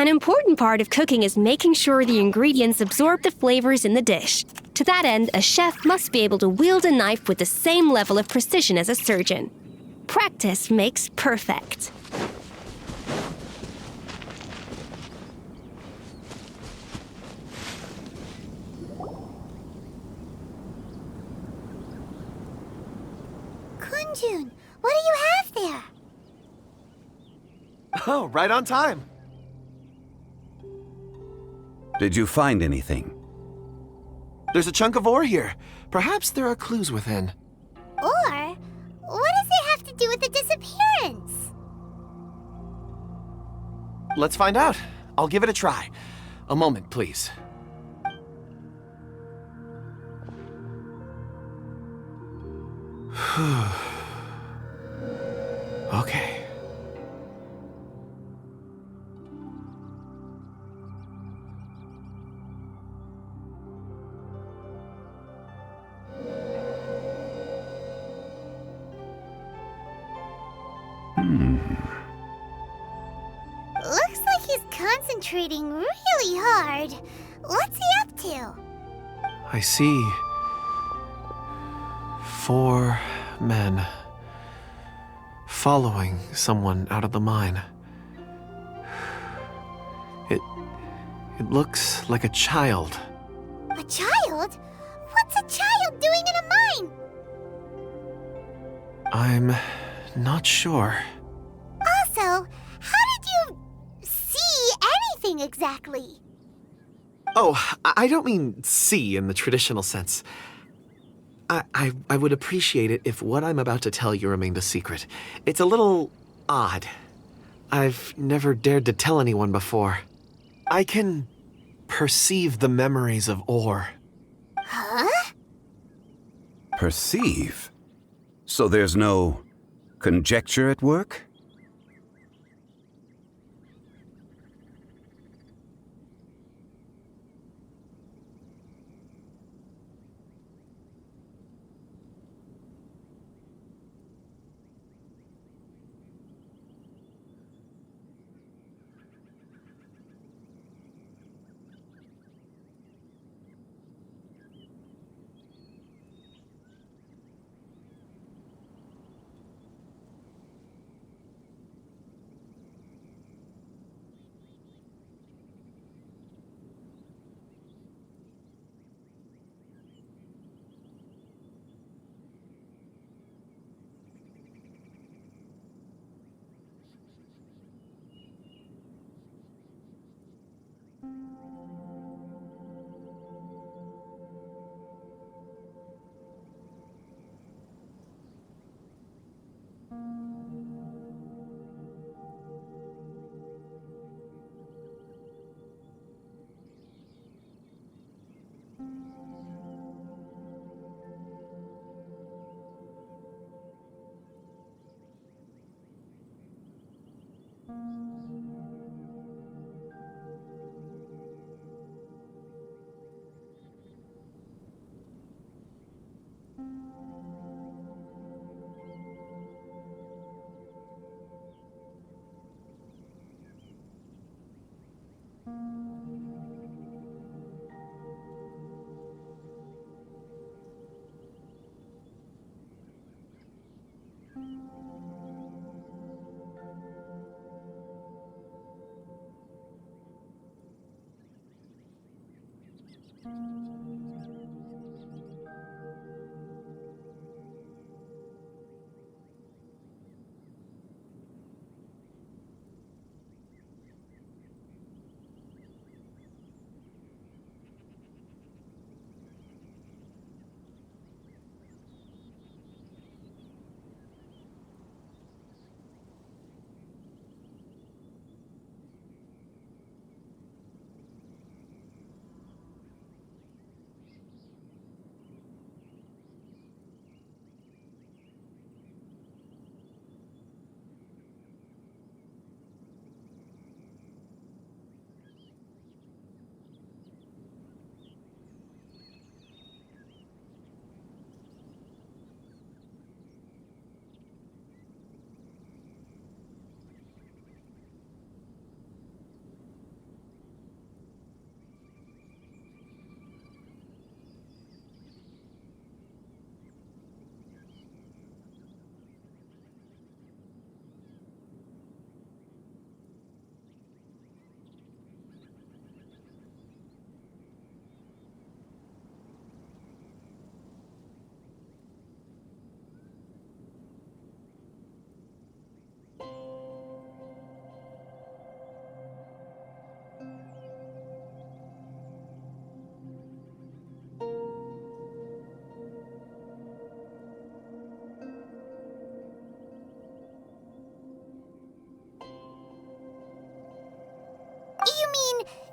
An important part of cooking is making sure the ingredients absorb the flavors in the dish. To that end, a chef must be able to wield a knife with the same level of precision as a surgeon. Practice makes perfect. Kunjun, what do you have there? Oh, right on time. Did you find anything? There's a chunk of ore here. Perhaps there are clues within. Or, what does it have to do with the disappearance? Let's find out. I'll give it a try. A moment, please. Okay. Looks like he's concentrating really hard. What's he up to? I see 4 men following someone out of the mine. It looks like a child. A child? What's a child doing in a mine? I'm not sure. Also, how did you see anything exactly? Oh, I don't mean see in the traditional sense. I would appreciate it if what I'm about to tell you remained a secret. It's a little odd. I've never dared to tell anyone before. I can perceive the memories of ore. Huh? Perceive? So there's no conjecture at work?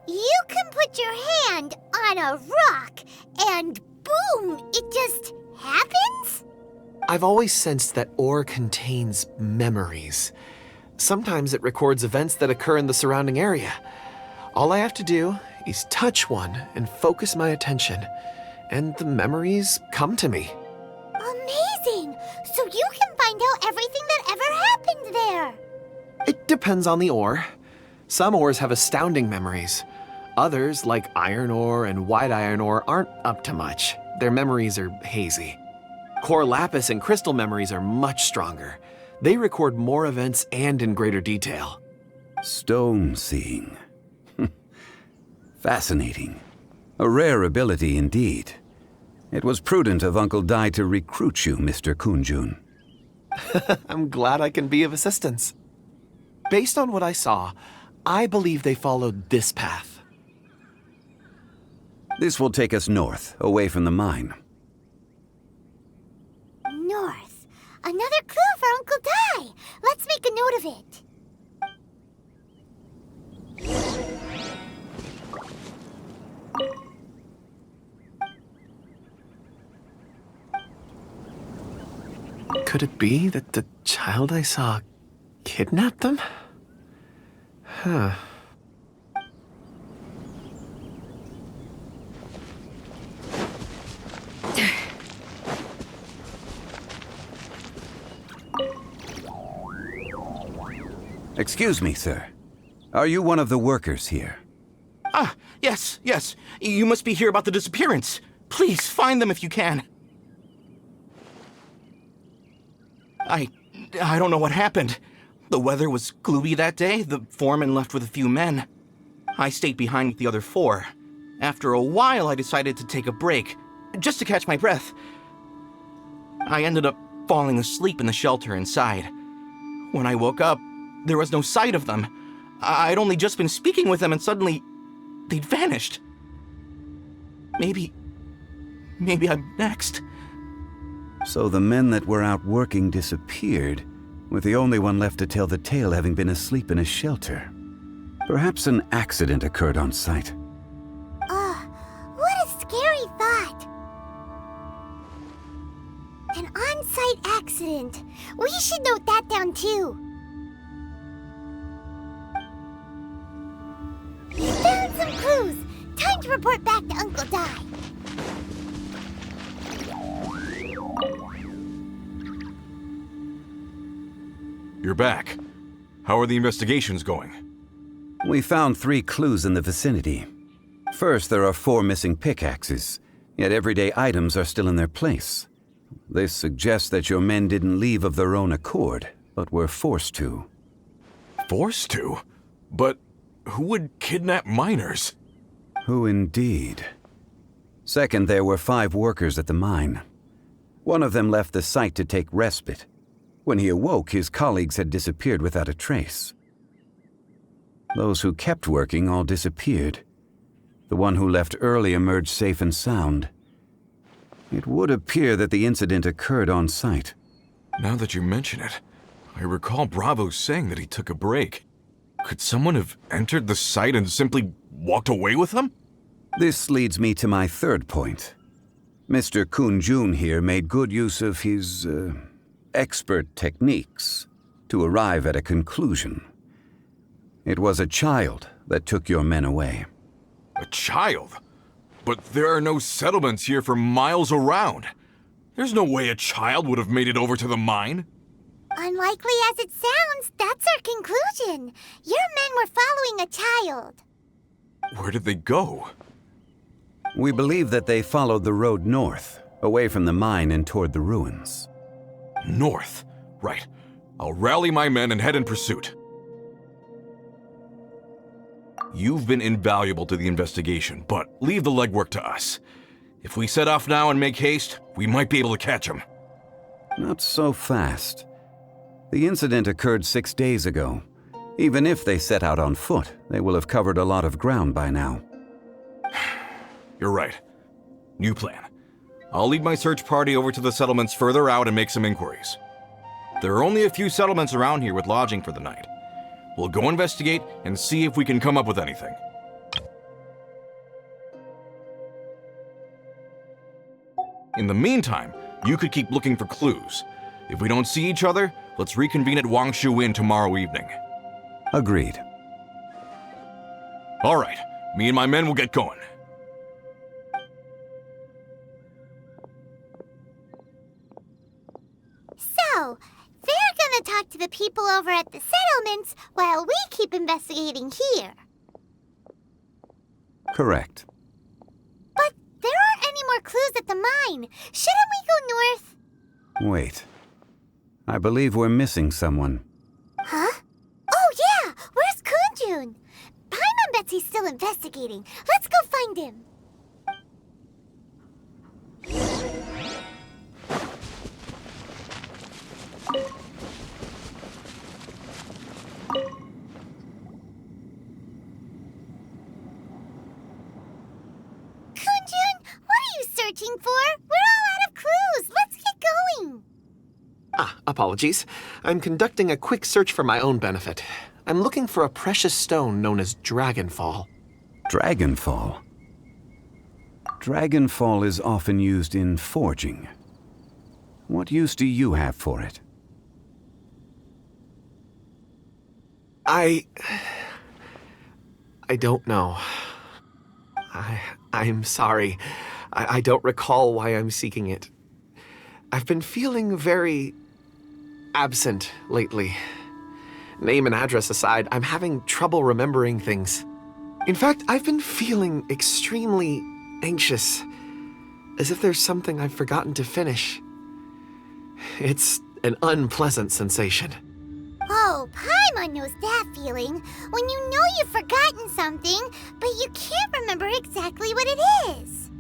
You can put your hand on a rock and boom, it just happens? I've always sensed that ore contains memories. Sometimes it records events that occur in the surrounding area. All I have to do is touch one and focus my attention, and the memories come to me. Amazing! So you can find out everything that ever happened there. It depends on the ore. Some ores have astounding memories. Others, like iron ore and white iron ore, aren't up to much. Their memories are hazy. Core lapis and crystal memories are much stronger. They record more events and in greater detail. Stone seeing. Fascinating. A rare ability indeed. It was prudent of Uncle Dai to recruit you, Mr. Kunjun. I'm glad I can be of assistance. Based on what I saw, I believe they followed this path. This will take us north, away from the mine. North. Another clue for Uncle Dai. Let's make a note of it. Could it be that the child I saw kidnapped them? Huh. Excuse me, sir. Are you one of the workers here? Ah, yes. You must be here about the disappearance. Please, find them if you can. I don't know what happened. The weather was gloomy that day. The foreman left with a few men. I stayed behind with the other 4. After a while, I decided to take a break, just to catch my breath. I ended up falling asleep in the shelter inside. When I woke up, there was no sight of them. I'd only just been speaking with them and suddenly, they'd vanished. Maybe I'm next. So the men that were out working disappeared, with the only one left to tell the tale having been asleep in a shelter. Perhaps an accident occurred on site. What a scary thought. An on-site accident. We should note that down too. We found some clues. Time to report back to Uncle Dai. You're back. How are the investigations going? We found 3 clues in the vicinity. First, there are 4 missing pickaxes, yet everyday items are still in their place. This suggests that your men didn't leave of their own accord, but were forced to. Forced to? But who would kidnap miners? Who indeed? Second, there were 5 workers at the mine. One of them left the site to take respite. When he awoke, his colleagues had disappeared without a trace. Those who kept working all disappeared. The one who left early emerged safe and sound. It would appear that the incident occurred on site. Now that you mention it, I recall Bravo saying that he took a break. Could someone have entered the site and simply walked away with him? This leads me to my third point. Mr. Kunjun here made good use of his, expert techniques to arrive at a conclusion. It was a child that took your men away. A child? But there are no settlements here for miles around. There's no way a child would have made it over to the mine. Unlikely as it sounds, that's our conclusion. Your men were following a child. Where did they go? We believe that they followed the road north, away from the mine and toward the ruins. North. Right. I'll rally my men and head in pursuit. You've been invaluable to the investigation, but leave the legwork to us. If we set off now and make haste, we might be able to catch them. Not so fast. The incident occurred 6 days ago. Even if they set out on foot, they will have covered a lot of ground by now. You're right. New plan. I'll lead my search party over to the settlements further out and make some inquiries. There are only a few settlements around here with lodging for the night. We'll go investigate and see if we can come up with anything. In the meantime, you could keep looking for clues. If we don't see each other, let's reconvene at Wangshu Inn tomorrow evening. Agreed. All right, me and my men will get going. So, they're gonna talk to the people over at the settlements while we keep investigating here. Correct. But there aren't any more clues at the mine. Shouldn't we go north? Wait. I believe we're missing someone. Huh? Oh yeah! Where's Kunjun? Paimon bets he's still investigating. Let's go find him. Kunjun, what are you searching for? We're all out of clues. Let's get going. Apologies. I'm conducting a quick search for my own benefit. I'm looking for a precious stone known as Dragonfall. Dragonfall? Dragonfall is often used in forging. What use do you have for it? I don't know. I'm sorry. I don't recall why I'm seeking it. I've been feeling very absent lately. Name and address aside, I'm having trouble remembering things. In fact, I've been feeling extremely anxious, as if there's something I've forgotten to finish. It's an unpleasant sensation. Oh, Paimon knows that feeling. When you know you've forgotten something, but you can't remember exactly what it is.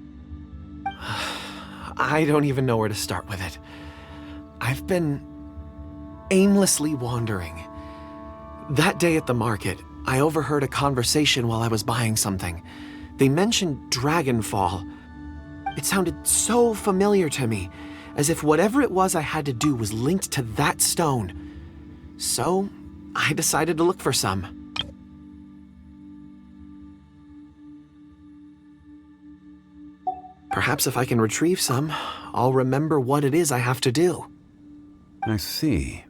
I don't even know where to start with it. I've been aimlessly wandering. That day at the market, I overheard a conversation while I was buying something. They mentioned Dragonfall. It sounded so familiar to me, as if whatever it was I had to do was linked to that stone. So, I decided to look for some. Perhaps if I can retrieve some, I'll remember what it is I have to do. I see.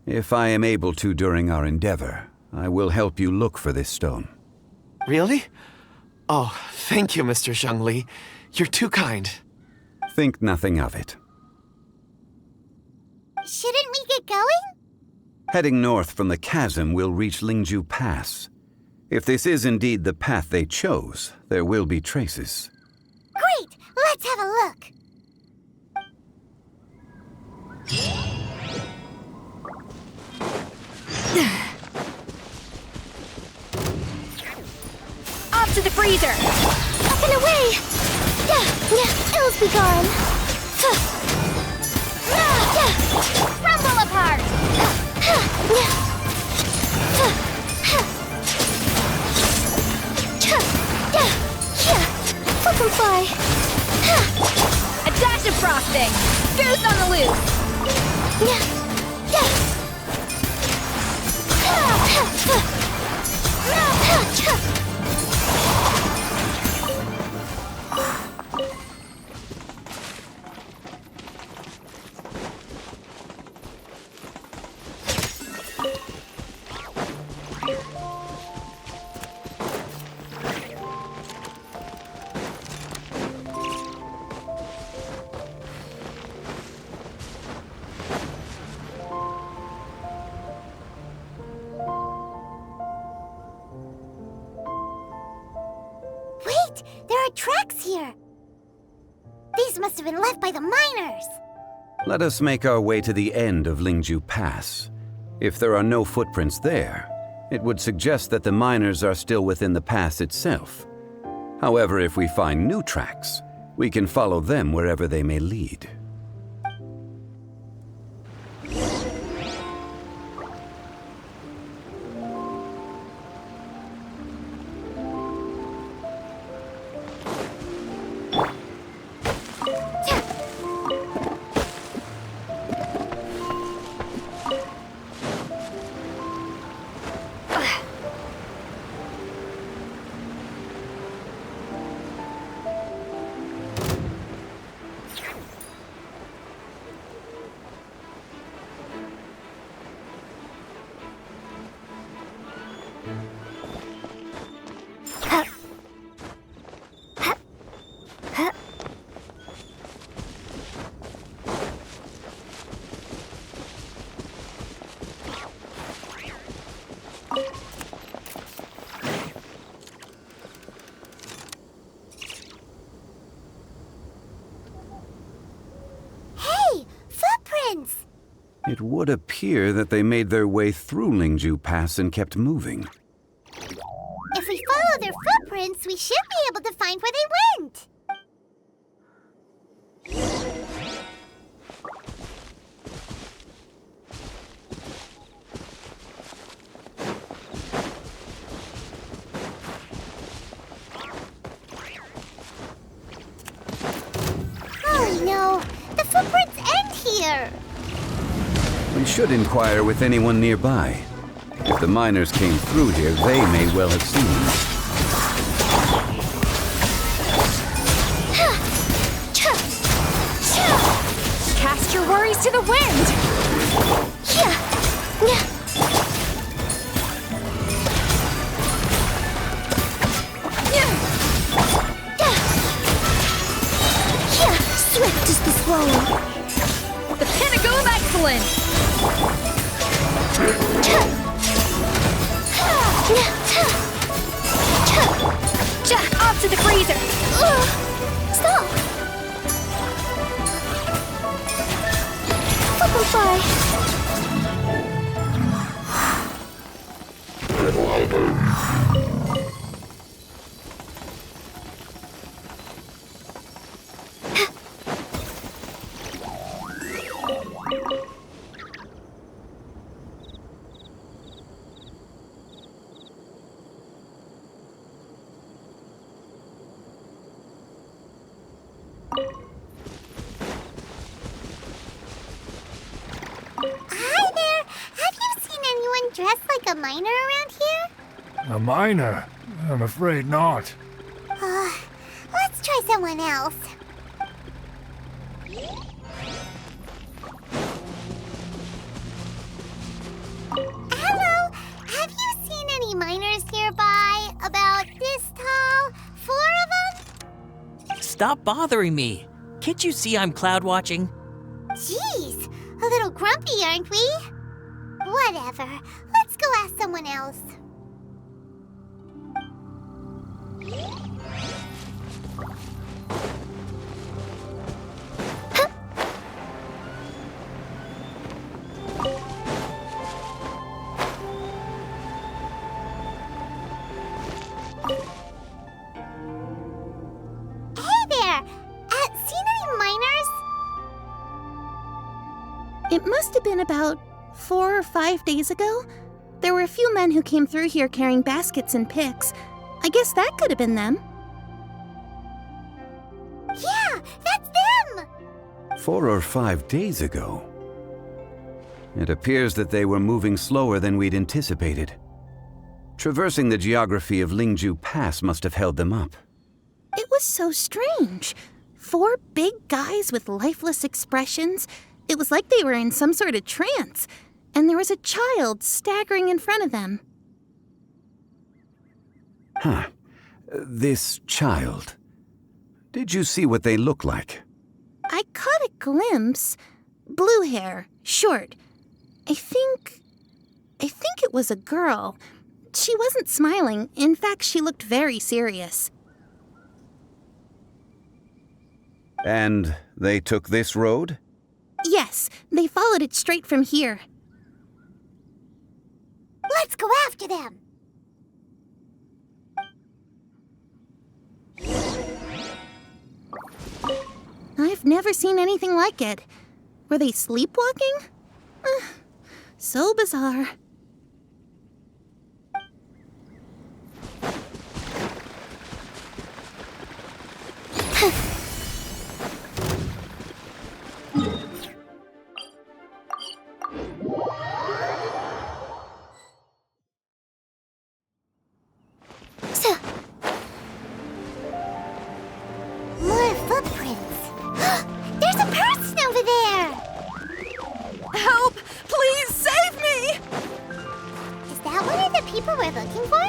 If I am able to during our endeavor, I will help you look for this stone. Really? Oh, thank you, Mr. Zhengli. You're too kind. Think nothing of it. Shouldn't we get going? Heading north from the chasm, we'll reach Lingju Pass. If this is indeed the path they chose, there will be traces. Great! Let's have a look. Off to the freezer! Up and away! Ills be gone! Crumble apart! Flip and fly! A dash of frosting! Goose on the loose! Wait! There are tracks here! These must have been left by the miners! Let us make our way to the end of Lingju Pass. If there are no footprints there, it would suggest that the miners are still within the pass itself. However, if we find new tracks, we can follow them wherever they may lead. It would appear that they made their way through Lingju Pass and kept moving. If we follow their footprints, we should be able to find where they went. Oh no, the footprints end here. We should inquire with anyone nearby. If the miners came through here, they may well have seen them. Cast your worries to the wind! Swift is the swallow. The pinnacle of excellence! Off to the freezer! Stop! Hi there! Have you seen anyone dressed like a miner around here? A miner? I'm afraid not. Let's try someone else. Hello! Have you seen any miners nearby? About this tall? 4 of them? Stop bothering me. Can't you see I'm cloud watching? Jeez, a little grumpy, aren't we? Whatever. Let's go ask someone else. Hey there! Seen any miners? It must have been about 4 or 5 days ago. There were a few men who came through here carrying baskets and picks. I guess that could have been them. Yeah, that's them! 4 or 5 days ago. It appears that they were moving slower than we'd anticipated. Traversing the geography of Lingju Pass must have held them up. It was so strange. 4 big guys with lifeless expressions. It was like they were in some sort of trance. And there was a child staggering in front of them. Huh. This child. Did you see what they look like? I caught a glimpse. Blue hair, short. I think it was a girl. She wasn't smiling. In fact, she looked very serious. And they took this road? Yes, they followed it straight from here. Let's go after them! I've never seen anything like it. Were they sleepwalking? So bizarre. More footprints. There's a person over there! Help! Please save me! Is that one of the people we're looking for?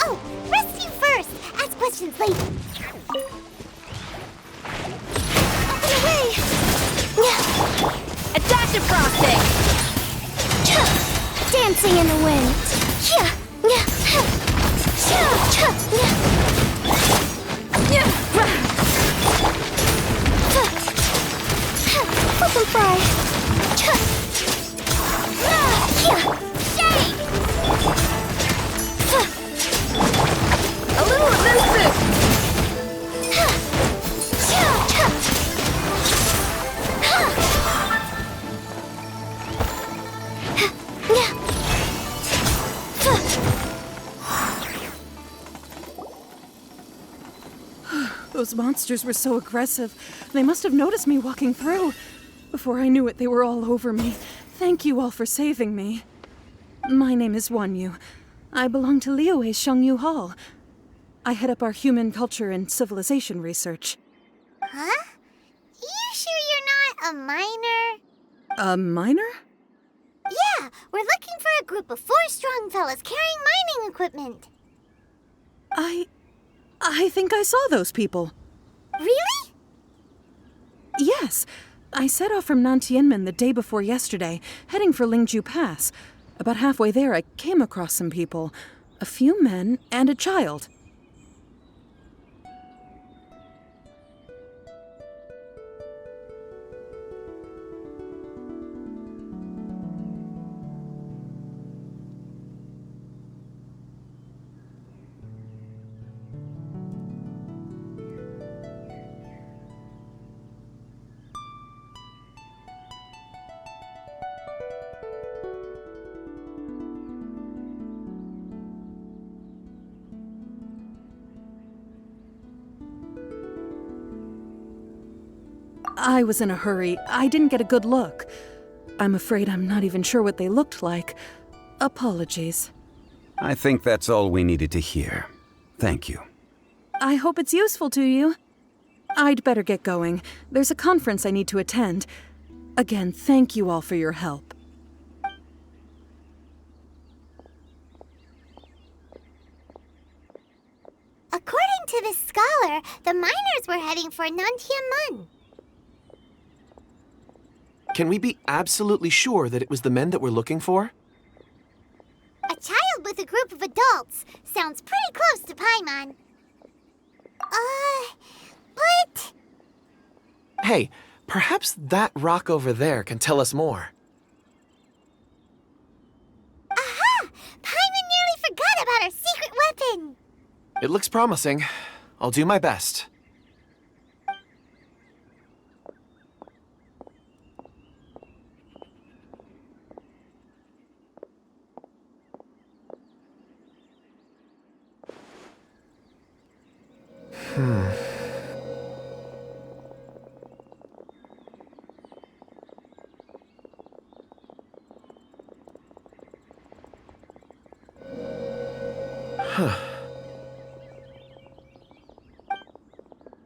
Oh, rescue first! Ask questions later. Up and away! A dash of frosting! Dancing in the wind. Open fry. Those monsters were so aggressive. They must have noticed me walking through. Before I knew it, they were all over me. Thank you all for saving me. My name is Wanyu. I belong to Liyue's Shangyu Hall. I head up our human culture and civilization research. Huh? You sure you're not a miner? A miner? Yeah, we're looking for a group of 4 strong fellas carrying mining equipment. I think I saw those people. Really? Yes. I set off from Nantianmen the day before yesterday, heading for Lingju Pass. About halfway there, I came across some people. A few men and a child. I was in a hurry. I didn't get a good look. I'm afraid I'm not even sure what they looked like. Apologies. I think that's all we needed to hear. Thank you. I hope it's useful to you. I'd better get going. There's a conference I need to attend. Again, thank you all for your help. According to this scholar, the miners were heading for Nantianmen. Can we be absolutely sure that it was the men that we're looking for? A child with a group of adults sounds pretty close to Paimon. But... Hey, perhaps that rock over there can tell us more. Aha! Paimon nearly forgot about our secret weapon! It looks promising. I'll do my best.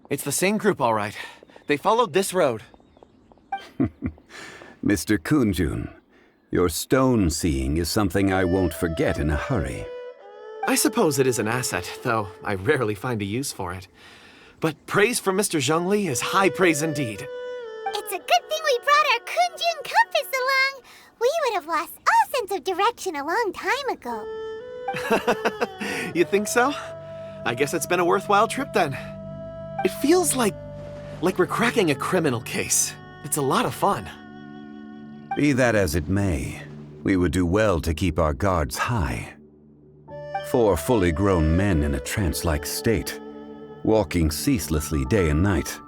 It's the same group, all right. They followed this road. Mr. Kunjun, your stone seeing is something I won't forget in a hurry. I suppose it is an asset, though I rarely find a use for it. But praise from Mr. Zhongli is high praise indeed. It's a good thing we brought our Kunjun compass along. We would have lost all sense of direction a long time ago. You think so? I guess it's been a worthwhile trip then. It feels like we're cracking a criminal case. It's a lot of fun. Be that as it may, we would do well to keep our guards high. 4 fully grown men in a trance-like state, walking ceaselessly day and night,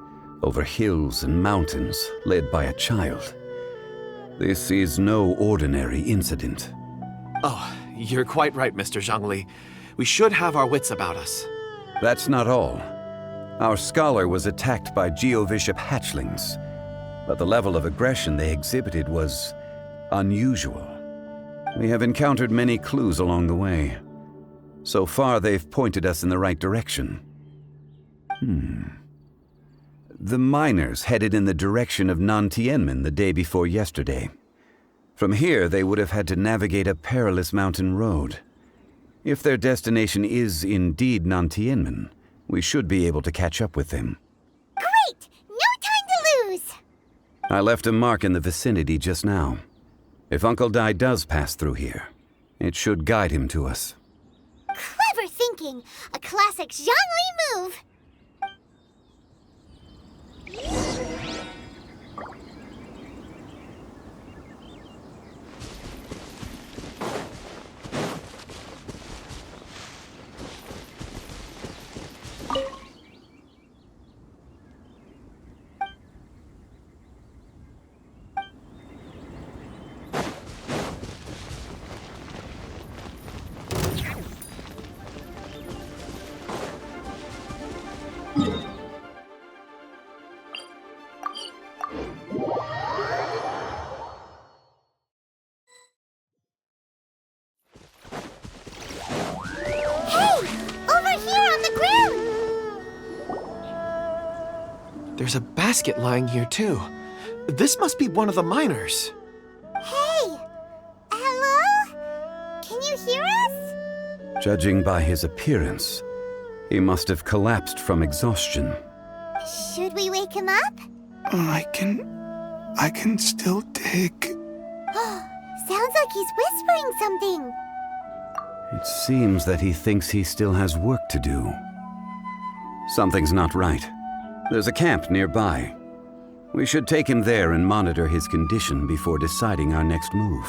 over hills and mountains, led by a child. This is no ordinary incident. Oh, you're quite right, Mr. Zhongli. We should have our wits about us. That's not all. Our scholar was attacked by Geovishap hatchlings, but the level of aggression they exhibited was unusual. We have encountered many clues along the way. So far, they've pointed us in the right direction. The miners headed in the direction of Nantianmen the day before yesterday. From here, they would have had to navigate a perilous mountain road. If their destination is indeed Nantianmen, we should be able to catch up with them. Great! No time to lose! I left a mark in the vicinity just now. If Uncle Dai does pass through here, it should guide him to us. Clever thinking! A classic Zhongli move! There's a basket lying here, too. This must be one of the miners. Hey! Hello? Can you hear us? Judging by his appearance, he must have collapsed from exhaustion. Should we wake him up? I can still dig. Sounds like he's whispering something. It seems that he thinks he still has work to do. Something's not right. There's a camp nearby. We should take him there and monitor his condition before deciding our next move.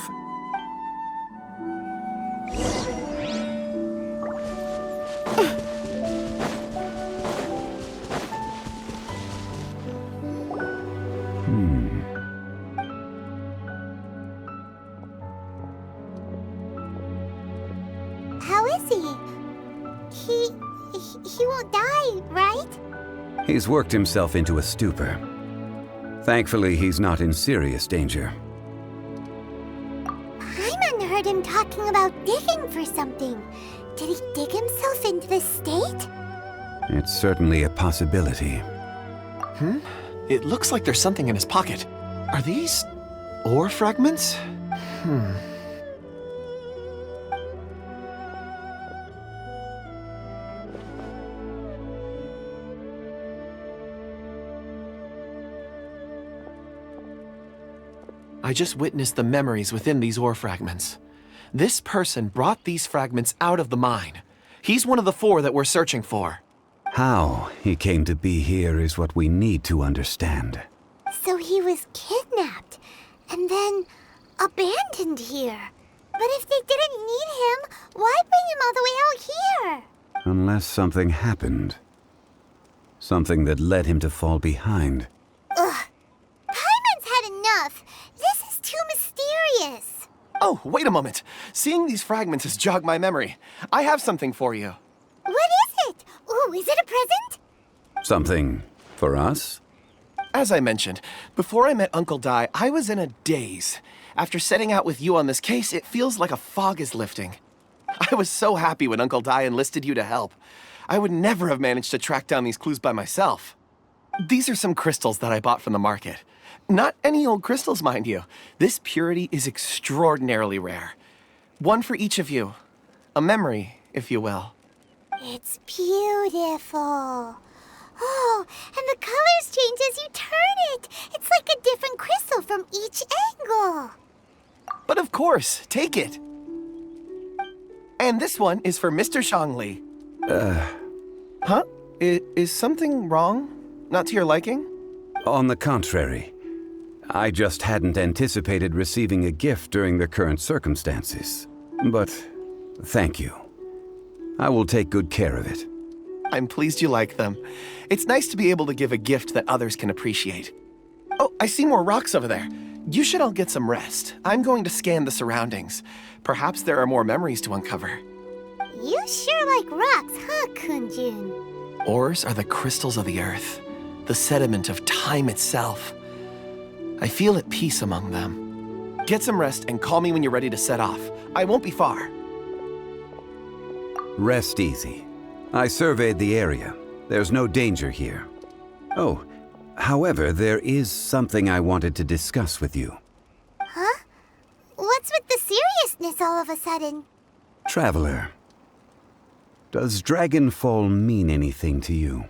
How is he? He won't die, right? He's worked himself into a stupor. Thankfully, he's not in serious danger. Paimon heard him talking about digging for something. Did he dig himself into this state? It's certainly a possibility. It looks like there's something in his pocket. Are these ore fragments? I just witnessed the memories within these ore fragments. This person brought these fragments out of the mine. He's one of the 4 that we're searching for. How he came to be here is what we need to understand. So he was kidnapped and then abandoned here. But if they didn't need him, why bring him all the way out here? Unless something happened. Something that led him to fall behind. Ugh. Paimon's had enough. This is too mysterious. Oh, wait a moment. Seeing these fragments has jogged my memory. I have something for you. What is it? Ooh, is it a present? Something for us? As I mentioned, before I met Uncle Dai, I was in a daze. After setting out with you on this case, it feels like a fog is lifting. I was so happy when Uncle Dai enlisted you to help. I would never have managed to track down these clues by myself. These are some crystals that I bought from the market. Not any old crystals, mind you. This purity is extraordinarily rare. One for each of you. A memory, if you will. It's beautiful. Oh, and the colors change as you turn it. It's like a different crystal from each angle. But of course, take it. And this one is for Mr. Shangli. Huh? Is something wrong? Not to your liking? On the contrary. I just hadn't anticipated receiving a gift during the current circumstances. But thank you. I will take good care of it. I'm pleased you like them. It's nice to be able to give a gift that others can appreciate. Oh, I see more rocks over there. You should all get some rest. I'm going to scan the surroundings. Perhaps there are more memories to uncover. You sure like rocks, huh, Kunjun? Ores are the crystals of the earth, the sediment of time itself. I feel at peace among them. Get some rest and call me when you're ready to set off. I won't be far. Rest easy. I surveyed the area. There's no danger here. Oh, however, there is something I wanted to discuss with you. Huh? What's with the seriousness all of a sudden? Traveler, does Dragonfall mean anything to you?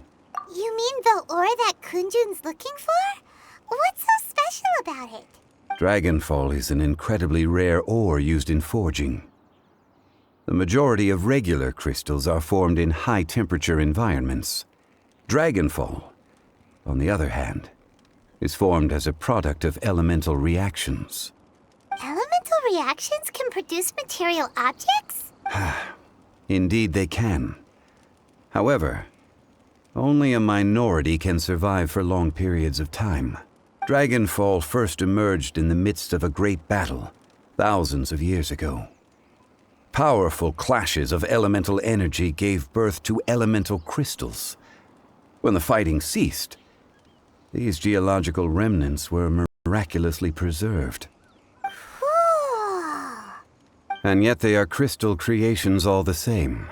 You mean the ore that Kunjun's looking for? What's so special about it? Dragonfall is an incredibly rare ore used in forging. The majority of regular crystals are formed in high-temperature environments. Dragonfall, on the other hand, is formed as a product of elemental reactions. Elemental reactions can produce material objects? Indeed they can. However, only a minority can survive for long periods of time. Dragonfall first emerged in the midst of a great battle, thousands of years ago. Powerful clashes of elemental energy gave birth to elemental crystals. When the fighting ceased, these geological remnants were miraculously preserved. Cool. And yet they are crystal creations all the same.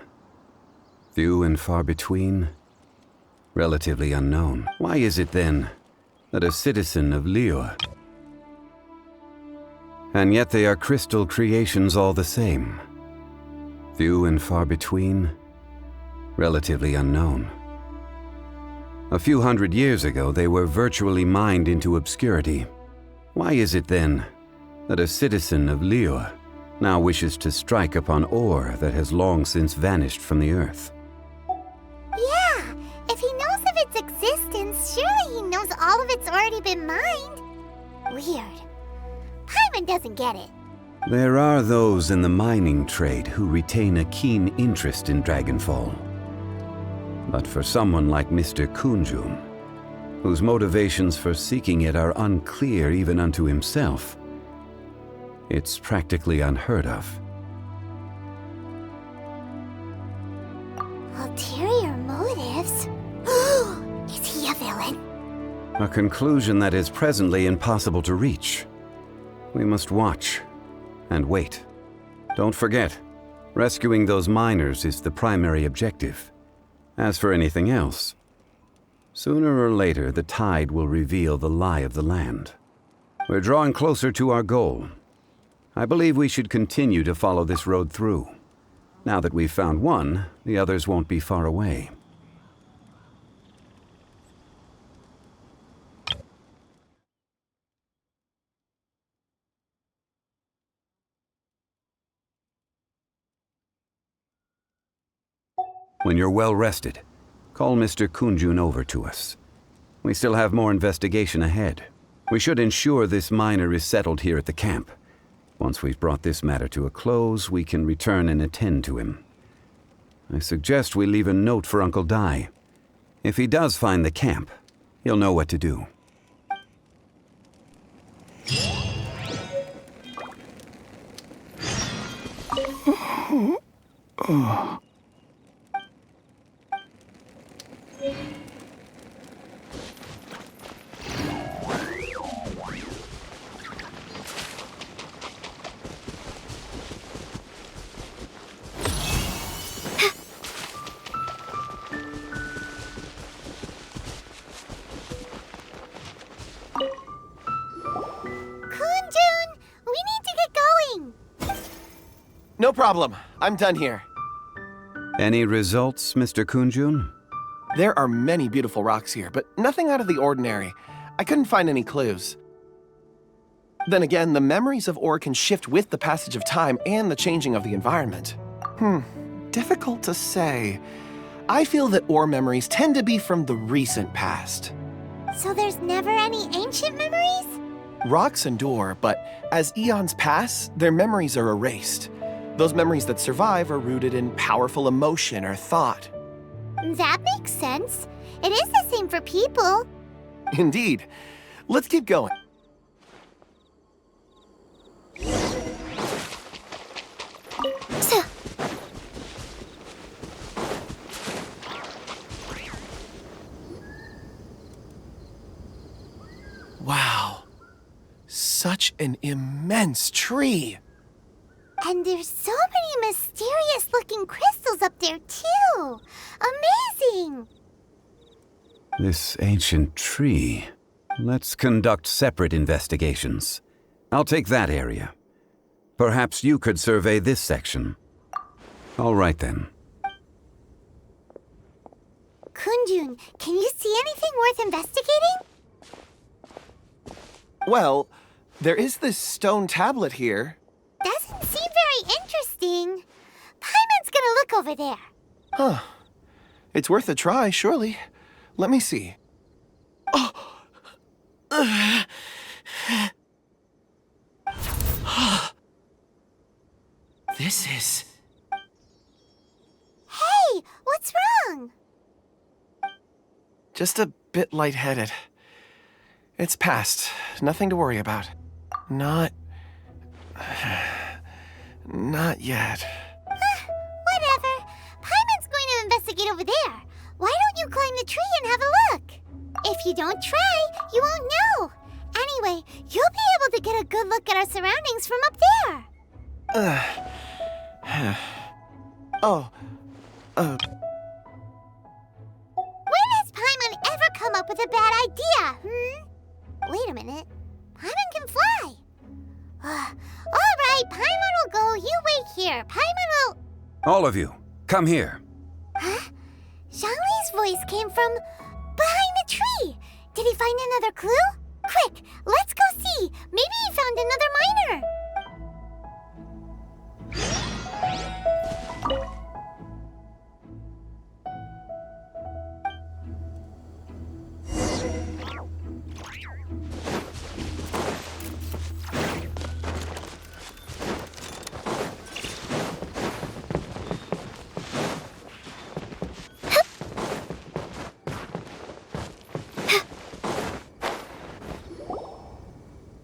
Few and far between, relatively unknown. Why is it then that a citizen of Liyue, and yet they are crystal creations all the same? Few and far between, relatively unknown. A few hundred years ago, they were virtually mined into obscurity. Why is it then that a citizen of Liyue now wishes to strike upon ore that has long since vanished from the earth? Yeah, if he knows of its existence, surely he knows all of it's already been mined. Weird. Paimon doesn't get it. There are those in the mining trade who retain a keen interest in Dragonfall. But for someone like Mr. Kunjun, whose motivations for seeking it are unclear even unto himself, it's practically unheard of. Ulterior motives? Is he a villain? A conclusion that is presently impossible to reach. We must watch and wait. Don't forget, rescuing those miners is the primary objective. As for anything else, sooner or later the tide will reveal the lie of the land. We're drawing closer to our goal. I believe we should continue to follow this road through. Now that we've found one, the others won't be far away. When you're well rested, call Mr. Kunjun over to us. We still have more investigation ahead. We should ensure this miner is settled here at the camp. Once we've brought this matter to a close, we can return and attend to him. I suggest we leave a note for Uncle Dai. If he does find the camp, he'll know what to do. No problem. I'm done here. Any results, Mr. Kunjun? There are many beautiful rocks here, but nothing out of the ordinary. I couldn't find any clues. Then again, the memories of ore can shift with the passage of time and the changing of the environment. Difficult to say. I feel that ore memories tend to be from the recent past. So there's never any ancient memories? Rocks endure, but as eons pass, their memories are erased. Those memories that survive are rooted in powerful emotion or thought. That makes sense. It is the same for people. Indeed. Let's keep going. Wow. Such an immense tree. And there's so many mysterious-looking crystals up there, too. Amazing! This ancient tree. Let's conduct separate investigations. I'll take that area. Perhaps you could survey this section. All right, then. Kunjun, can you see anything worth investigating? Well, there is this stone tablet here. Doesn't seem very interesting. Paimon's gonna look over there. Huh. It's worth a try, surely. Let me see. Oh! This is... Hey, what's wrong? just a bit lightheaded. It's past. Nothing to worry about. Not yet. Whatever. Paimon's going to investigate over there. Why don't you climb the tree and have a look? If you don't try, you won't know. Anyway, you'll be able to get a good look at our surroundings from up there. Oh. When has Paimon was a bad idea, Wait a minute. Paimon can fly. Alright, Paimon will go. You wait here. Paimon will... All of you, come here. Huh? Zhongli's voice came from behind the tree. Did he find another clue? Quick, let's go see. Maybe he found another miner.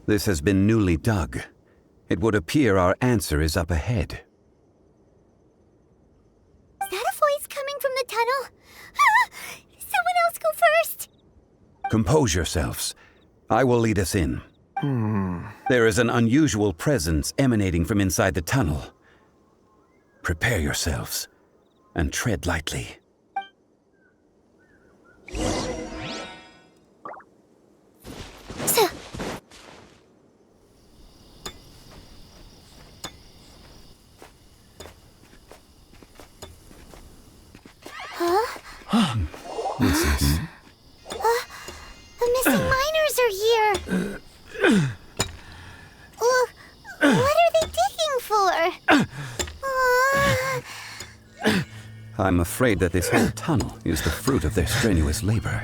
This has been newly dug. It would appear our answer is up ahead. Is that a voice coming from the tunnel? Someone else go first. Compose yourselves. I will lead us in. There is an unusual presence emanating from inside the tunnel. Prepare yourselves and tread lightly. This is... The missing miners are here. What are they digging for? I'm afraid that this whole tunnel is the fruit of their strenuous labor.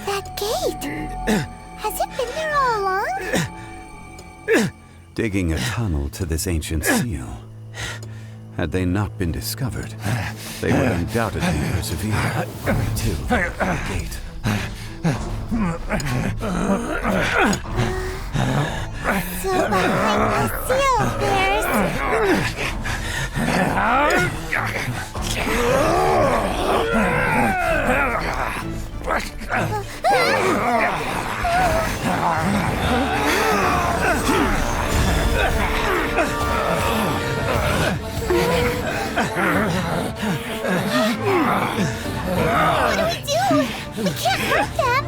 That gate. Has it been there all along? Digging a tunnel to this ancient seal. Had they not been discovered, they would undoubtedly persevere to the gate. So behind the seal, there's... What do we do? We can't hurt them.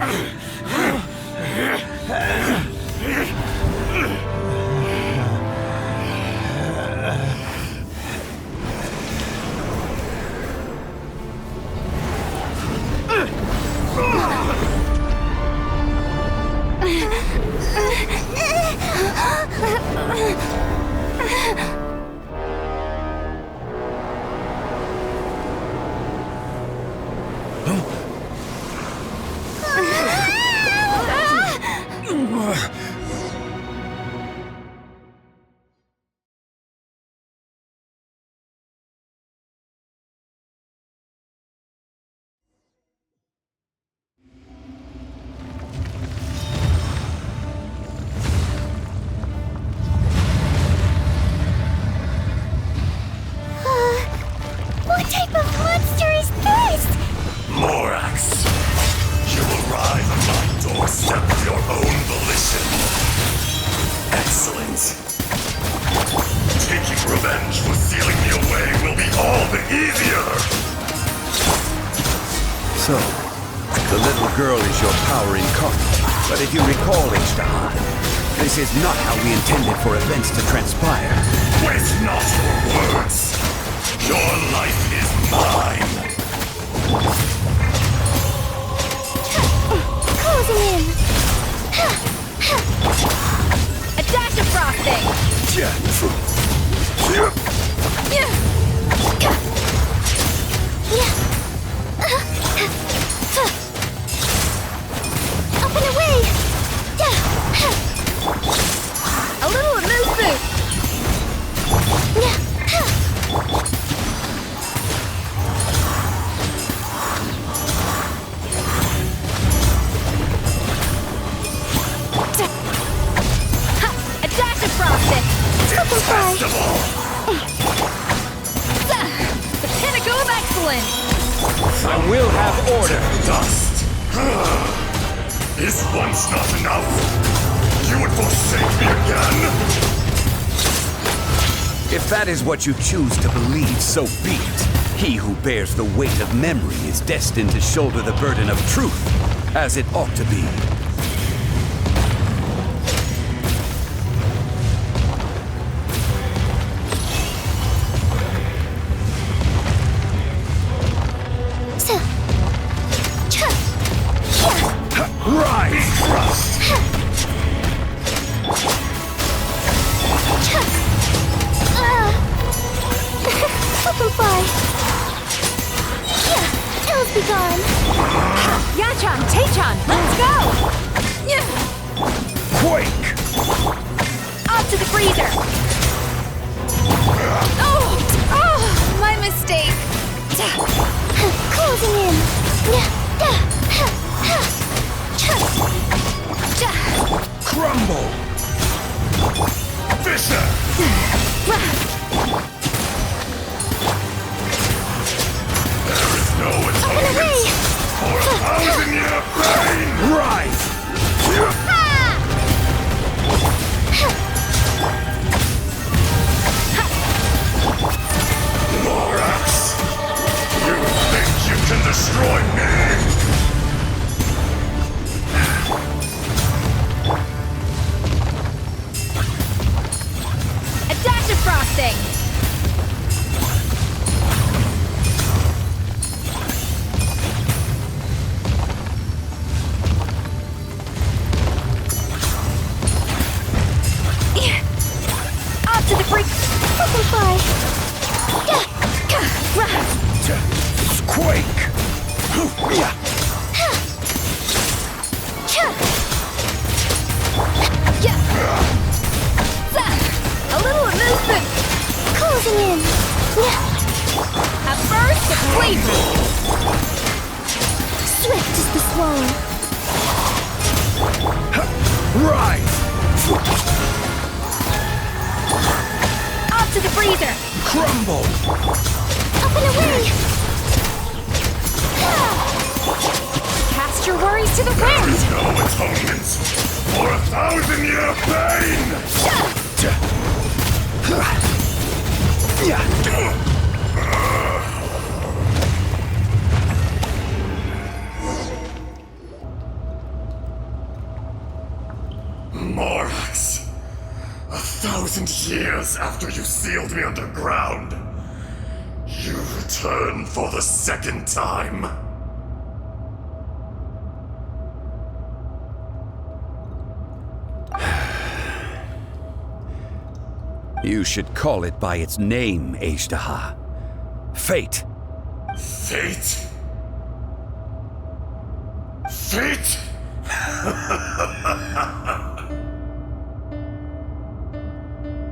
What type of monster is this? Morax, you arrive at my doorstep of your own volition. Excellent. Taking revenge for sealing me away will be all the easier. So, the little girl is your power incarnate. But if you recall, Ishtar, this is not how we intended for events to transpire. Waste not your words. Your life is mine. Closing in. A dash of frosting! Up and away. A little amuse boost! A dash of frosting! Festival. The pinnacle of excellence! And we'll have order. Dust. Is once not enough? You would forsake me again? If that is what you choose to believe, so be it. He who bears the weight of memory is destined to shoulder the burden of truth, as it ought to be. Morax, 1,000 years after you sealed me underground, you return for the second time. You should call it by its name, Ajdaha. Fate. Fate? Fate?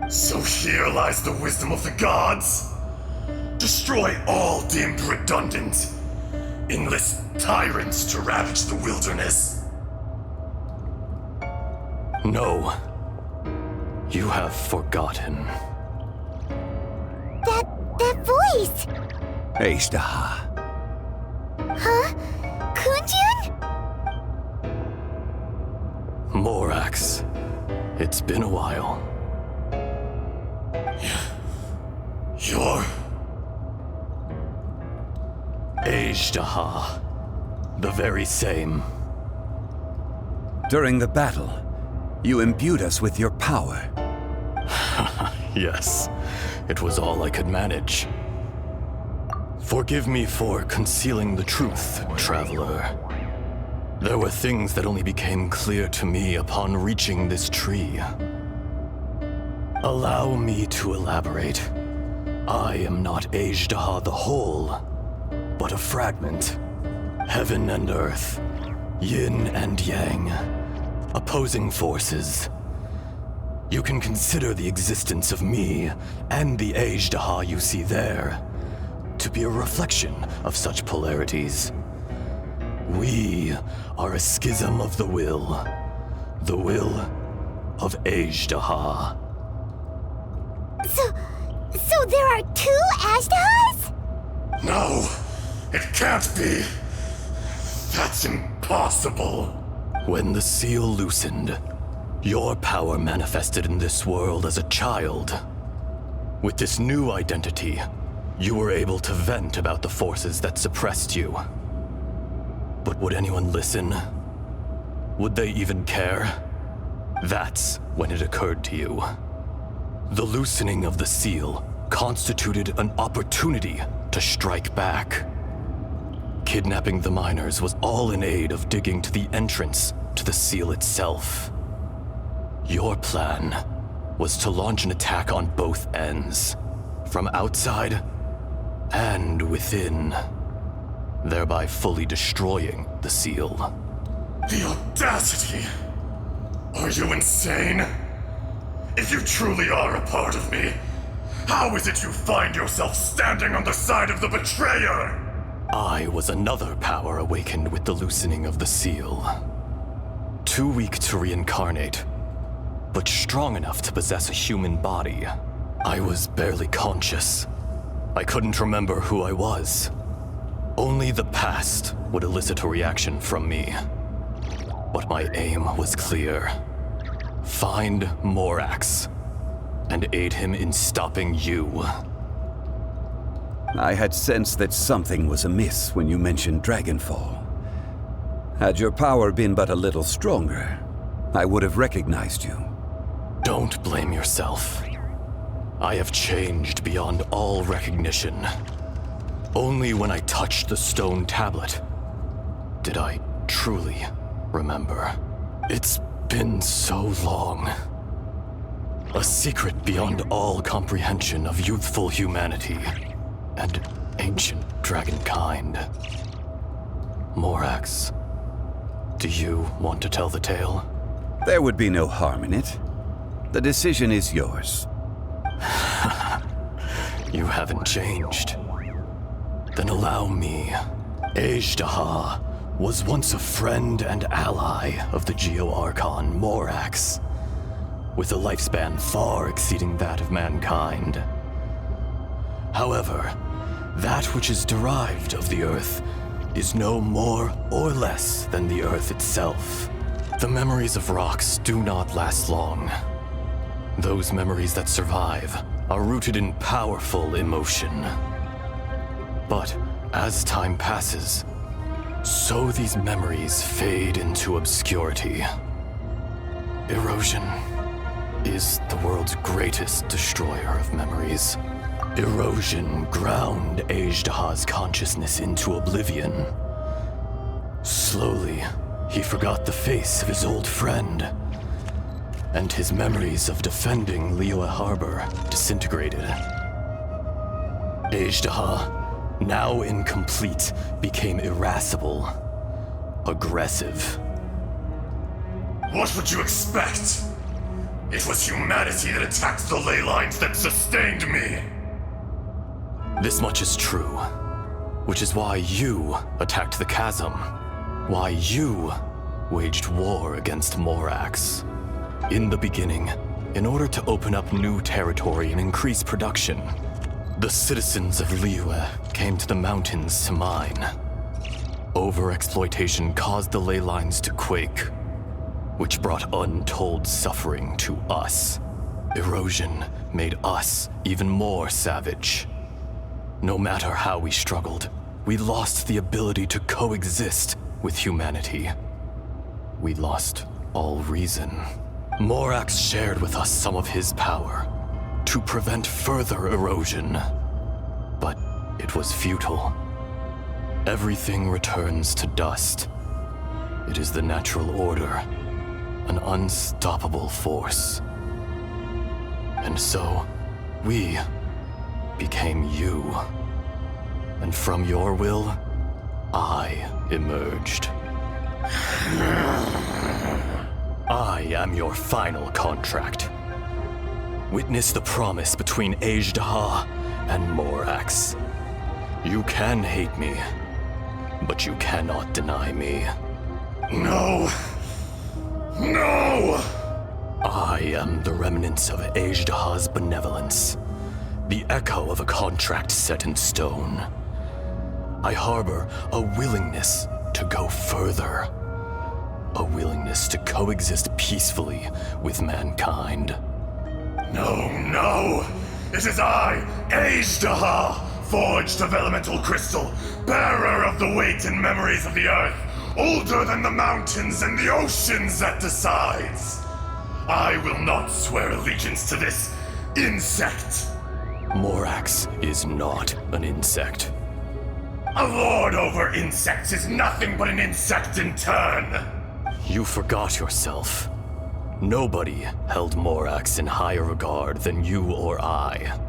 So here lies the wisdom of the gods. Destroy all deemed redundant. Enlist tyrants to ravage the wilderness. No. You have forgotten. That voice! Ajdaha. Huh? Kunjun? Morax. It's been a while. You're... Ajdaha. The very same. During the battle, you imbued us with your power. Yes, it was all I could manage. Forgive me for concealing the truth, Traveler. There were things that only became clear to me upon reaching this tree. Allow me to elaborate. I am not Ajdaha the whole, but a fragment. Heaven and earth, yin and yang, opposing forces. You can consider the existence of me and the Ajdaha you see there to be a reflection of such polarities. We are a schism of the will of Ajdaha. So there are two Ajdahas? No, it can't be. That's impossible. When the seal loosened, your power manifested in this world as a child. With this new identity, You were able to vent about the forces that suppressed you. But would anyone listen? Would they even care? That's when it occurred to you. The loosening of the seal constituted an opportunity to strike back. Kidnapping the miners was all in aid of digging to the entrance to the seal itself. Your plan was to launch an attack on both ends, from outside and within, thereby fully destroying the seal. The audacity! Are you insane? If you truly are a part of me, how is it you find yourself standing on the side of the betrayer? I was another power awakened with the loosening of the seal. Too weak to reincarnate, but strong enough to possess a human body. I was barely conscious. I couldn't remember who I was. Only the past would elicit a reaction from me. But my aim was clear. Find Morax and aid him in stopping you. I had sensed that something was amiss when you mentioned Dragonfall. Had your power been but a little stronger, I would have recognized you. Don't blame yourself. I have changed beyond all recognition. Only when I touched the stone tablet did I truly remember. It's been so long. A secret beyond all comprehension of youthful humanity and ancient dragonkind. Morax, do you want to tell the tale? There would be no harm in it. The decision is yours. You haven't changed. Then allow me. Ajdaha was once a friend and ally of the Geo-Archon Morax, with a lifespan far exceeding that of mankind. However, that which is derived of the Earth is no more or less than the Earth itself. The memories of rocks do not last long. Those memories that survive are rooted in powerful emotion. But as time passes, so these memories fade into obscurity. Erosion is the world's greatest destroyer of memories. Erosion ground Ajdaha's consciousness into oblivion. Slowly, he forgot the face of his old friend, and his memories of defending Liyue Harbor disintegrated. Ajdaha, now incomplete, became irascible, aggressive. What would you expect? It was humanity that attacked the ley lines that sustained me. This much is true, which is why you attacked the chasm, why you waged war against Morax. In the beginning, in order to open up new territory and increase production, the citizens of Liyue came to the mountains to mine. Overexploitation caused the ley lines to quake, which brought untold suffering to us. Erosion made us even more savage. No matter how we struggled, we lost the ability to coexist with humanity. We lost all reason. Morax shared with us some of his power to prevent further erosion, but it was futile. Everything returns to dust. It is the natural order, an unstoppable force. And so, we became you. And from your will, I emerged. I am your final contract. Witness the promise between Ajdaha and Morax. You can hate me, but you cannot deny me. No! No! I am the remnants of Ajdaha's benevolence, the echo of a contract set in stone. I harbor a willingness to go further, a willingness to coexist peacefully with mankind. No, no! It is I, Ajdaha, forged of elemental crystal, bearer of the weight and memories of the earth, older than the mountains and the oceans that decides. I will not swear allegiance to this insect. Morax is not an insect. A lord over insects is nothing but an insect in turn. You forgot yourself. Nobody held Morax in higher regard than you or I.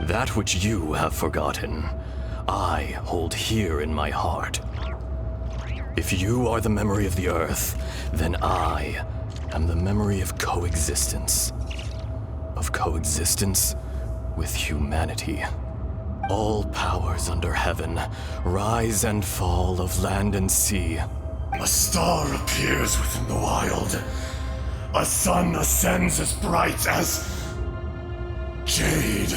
That which you have forgotten, I hold here in my heart. If you are the memory of the earth, then I am the memory of coexistence. Of coexistence with humanity. All powers under heaven, rise and fall of land and sea. A star appears within the wild. A sun ascends as bright as jade.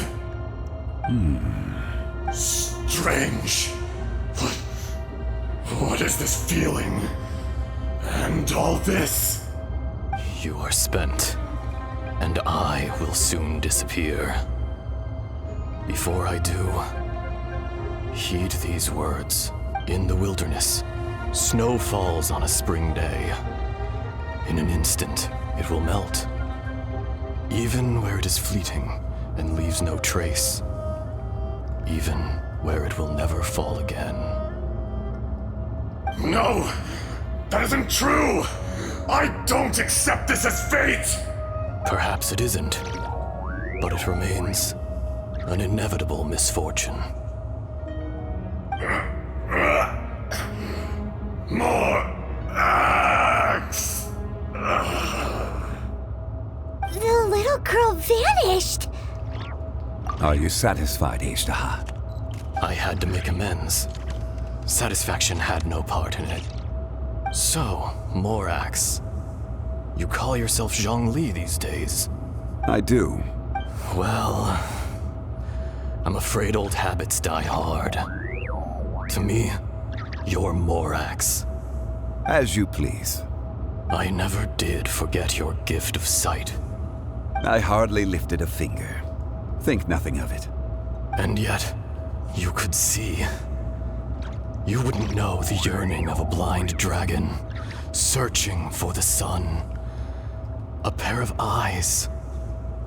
Strange. What is this feeling? And all this? You are spent, and I will soon disappear. Before I do, heed these words. In the wilderness, snow falls on a spring day. In an instant, it will melt. Even where it is fleeting and leaves no trace. Even where it will never fall again. No! That isn't true! I don't accept this as fate! Perhaps it isn't, but it remains an inevitable misfortune. More axe! The little girl vanished! Are you satisfied, Ishtaha? I had to make amends. Satisfaction had no part in it. So, Morax, you call yourself Zhongli these days? I do. Well, I'm afraid old habits die hard. To me, you're Morax. As you please. I never did forget your gift of sight. I hardly lifted a finger. Think nothing of it. And yet, you could see. You wouldn't know the yearning of a blind dragon, searching for the sun. A pair of eyes,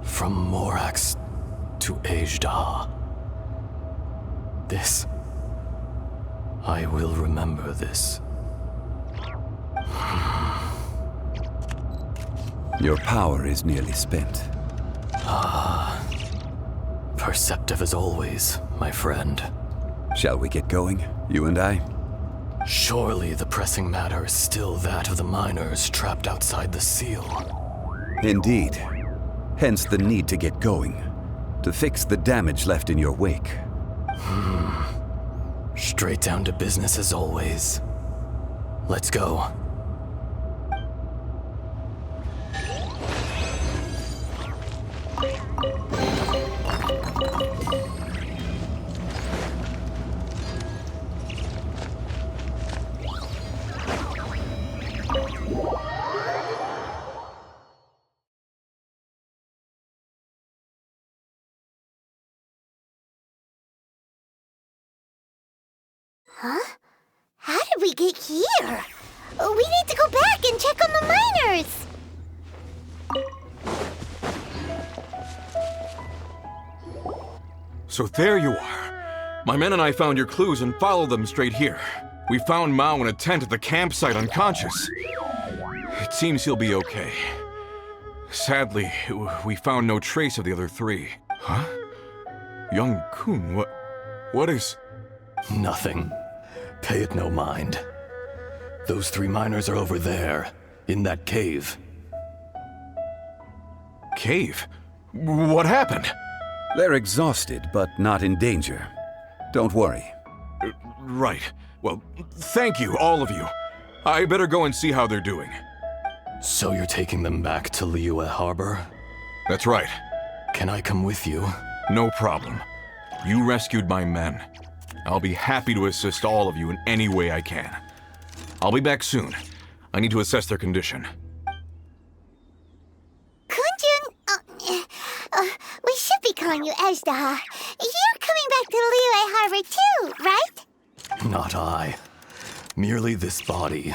from Morax to Ejdah. This, I will remember this. Your power is nearly spent. Perceptive as always, my friend. Shall we get going, you and I? Surely the pressing matter is still that of the miners trapped outside the seal. Indeed. Hence the need to get going. To fix the damage left in your wake. Straight down to business as always. Let's go. Huh? How did we get here? We need to go back and check on the miners! So there you are. My men and I found your clues and followed them straight here. We found Mao in a tent at the campsite unconscious. It seems he'll be okay. Sadly, we found no trace of the other three. Huh? Young Kun, what is... Nothing. Pay it no mind. Those three miners are over there, in that cave. Cave? What happened? They're exhausted, but not in danger. Don't worry. Right. Well, thank you, all of you. I better go and see how they're doing. So you're taking them back to Liyue Harbor? That's right. Can I come with you? No problem. You rescued my men. I'll be happy to assist all of you in any way I can. I'll be back soon. I need to assess their condition. Kunjun, we should be calling you Ejdah. You're coming back back to Liyue Harbor too, right? Not I. Merely this body.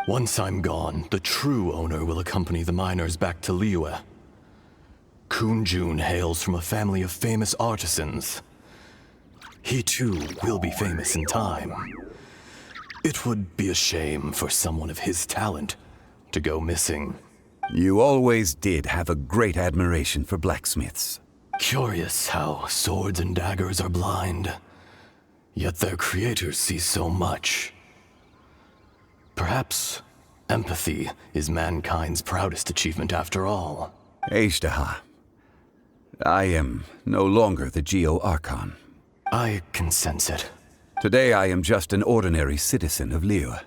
Once I'm gone, the true owner will accompany the miners back to Liyue. Kunjun hails from a family of famous artisans. He too will be famous in time. It would be a shame for someone of his talent to go missing. You always did have a great admiration for blacksmiths. Curious how swords and daggers are blind, yet their creators see so much. Perhaps empathy is mankind's proudest achievement after all. Ejdaha, I am no longer the Geo-Archon. I can sense it. Today I am just an ordinary citizen of Liyue.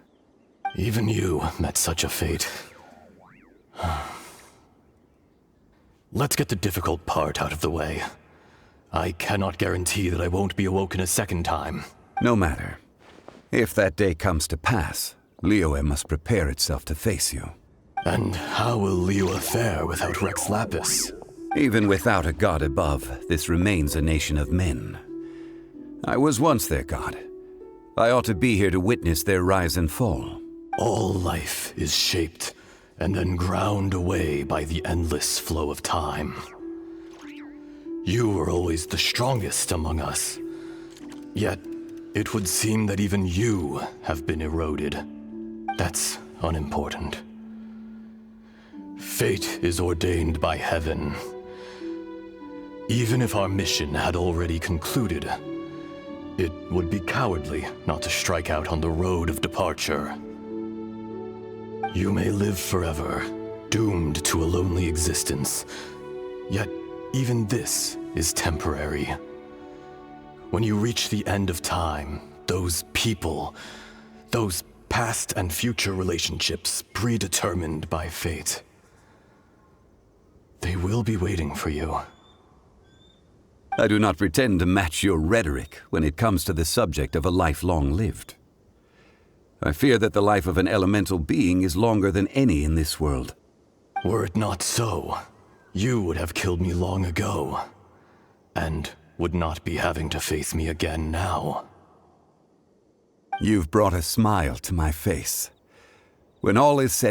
Even you met such a fate. Let's get the difficult part out of the way. I cannot guarantee that I won't be awoken a second time. No matter. If that day comes to pass, Liyue must prepare itself to face you. And how will Liyue fare without Rex Lapis? Even without a god above, this remains a nation of men. I was once their god. I ought to be here to witness their rise and fall. All life is shaped and then ground away by the endless flow of time. You were always the strongest among us. Yet, it would seem that even you have been eroded. That's unimportant. Fate is ordained by heaven. Even if our mission had already concluded, it would be cowardly not to strike out on the road of departure. You may live forever, doomed to a lonely existence. Yet, even this is temporary. When you reach the end of time, those people, those past and future relationships predetermined by fate, they will be waiting for you. I do not pretend to match your rhetoric when it comes to the subject of a life long lived. I fear that the life of an elemental being is longer than any in this world. Were it not so, you would have killed me long ago, and would not be having to face me again now. You've brought a smile to my face. When all is said